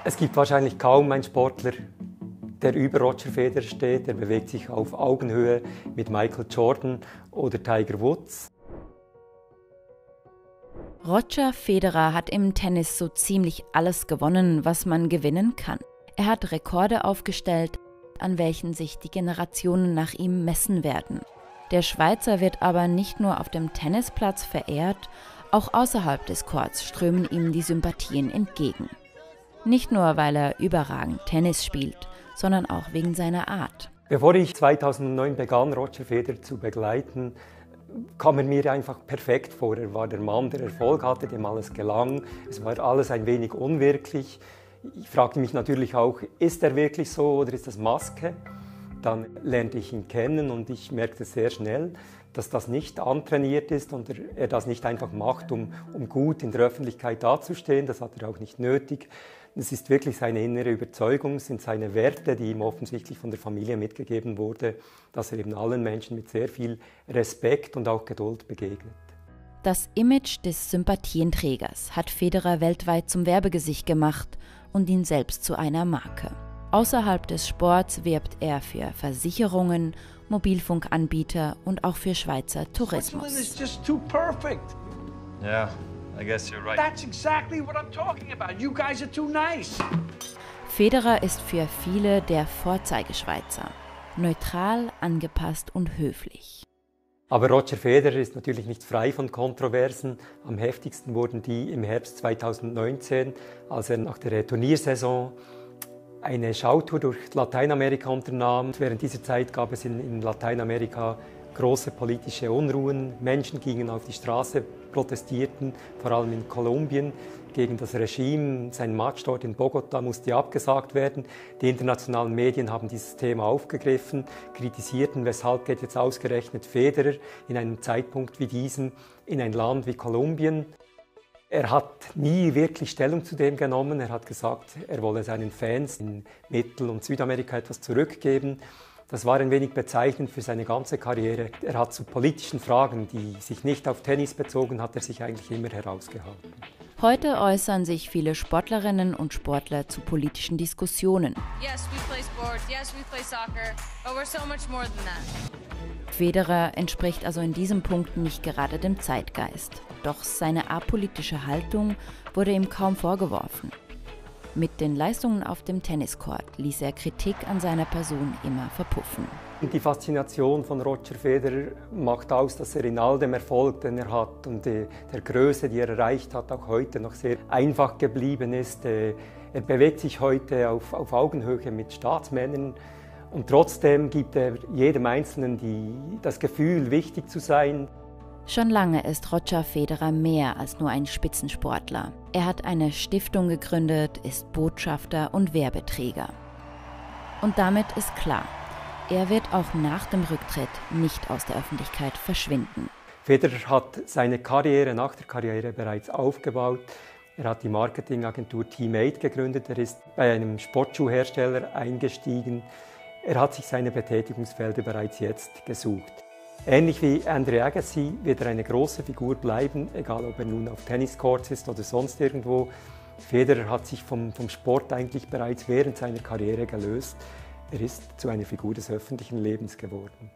Es gibt wahrscheinlich kaum einen Sportler, der über Roger Federer steht. Er bewegt sich auf Augenhöhe mit Michael Jordan oder Tiger Woods. Roger Federer hat im Tennis so ziemlich alles gewonnen, was man gewinnen kann. Er hat Rekorde aufgestellt, an welchen sich die Generationen nach ihm messen werden. Der Schweizer wird aber nicht nur auf dem Tennisplatz verehrt, auch außerhalb des Courts strömen ihm die Sympathien entgegen. Nicht nur, weil er überragend Tennis spielt, sondern auch wegen seiner Art. Bevor ich 2009 begann, Roger Federer zu begleiten, kam er mir einfach perfekt vor. Er war der Mann, der Erfolg hatte, dem alles gelang. Es war alles ein wenig unwirklich. Ich fragte mich natürlich auch, ist er wirklich so oder ist das Maske? Dann lernte ich ihn kennen und ich merkte sehr schnell, dass das nicht antrainiert ist und er das nicht einfach macht, um gut in der Öffentlichkeit dazustehen. Das hat er auch nicht nötig. Es ist wirklich seine innere Überzeugung, es sind seine Werte, die ihm offensichtlich von der Familie mitgegeben wurde, dass er eben allen Menschen mit sehr viel Respekt und auch Geduld begegnet. Das Image des Sympathienträgers hat Federer weltweit zum Werbegesicht gemacht und ihn selbst zu einer Marke. Außerhalb des Sports wirbt er für Versicherungen, Mobilfunkanbieter und auch für Schweizer Tourismus. Yeah, I guess you're right. That's exactly what I'm talking about. You guys are too nice. Federer ist für viele der Vorzeigeschweizer. Neutral, angepasst und höflich. Aber Roger Federer ist natürlich nicht frei von Kontroversen. Am heftigsten wurden die im Herbst 2019, als er nach der Turniersaison eine Schautour durch Lateinamerika unternahm. Während dieser Zeit gab es in Lateinamerika große politische Unruhen. Menschen gingen auf die Straße, protestierten, vor allem in Kolumbien, gegen das Regime. Sein Match dort in Bogotá musste abgesagt werden. Die internationalen Medien haben dieses Thema aufgegriffen, kritisierten, weshalb geht jetzt ausgerechnet Federer in einem Zeitpunkt wie diesem in ein Land wie Kolumbien. Er hat nie wirklich Stellung zu dem genommen. Er hat gesagt, er wolle seinen Fans in Mittel- und Südamerika etwas zurückgeben. Das war ein wenig bezeichnend für seine ganze Karriere. Er hat zu politischen Fragen, die sich nicht auf Tennis bezogen, hat er sich eigentlich immer herausgehalten. Heute äußern sich viele Sportlerinnen und Sportler zu politischen Diskussionen. Yes, we play sports. Yes, we play soccer. But we're so much more than that. Federer entspricht also in diesem Punkt nicht gerade dem Zeitgeist. Doch seine apolitische Haltung wurde ihm kaum vorgeworfen. Mit den Leistungen auf dem Tenniscourt ließ er Kritik an seiner Person immer verpuffen. Die Faszination von Roger Federer macht aus, dass er in all dem Erfolg, den er hat und der Größe, die er erreicht hat, auch heute noch sehr einfach geblieben ist. Er bewegt sich heute auf Augenhöhe mit Staatsmännern und trotzdem gibt er jedem Einzelnen das Gefühl, wichtig zu sein. Schon lange ist Roger Federer mehr als nur ein Spitzensportler. Er hat eine Stiftung gegründet, ist Botschafter und Werbeträger. Und damit ist klar, er wird auch nach dem Rücktritt nicht aus der Öffentlichkeit verschwinden. Federer hat seine Karriere nach der Karriere bereits aufgebaut. Er hat die Marketingagentur Team8 gegründet, er ist bei einem Sportschuhhersteller eingestiegen. Er hat sich seine Betätigungsfelder bereits jetzt gesucht. Ähnlich wie Andre Agassi wird er eine große Figur bleiben, egal ob er nun auf Tenniscourts ist oder sonst irgendwo. Federer hat sich vom Sport eigentlich bereits während seiner Karriere gelöst. Er ist zu einer Figur des öffentlichen Lebens geworden.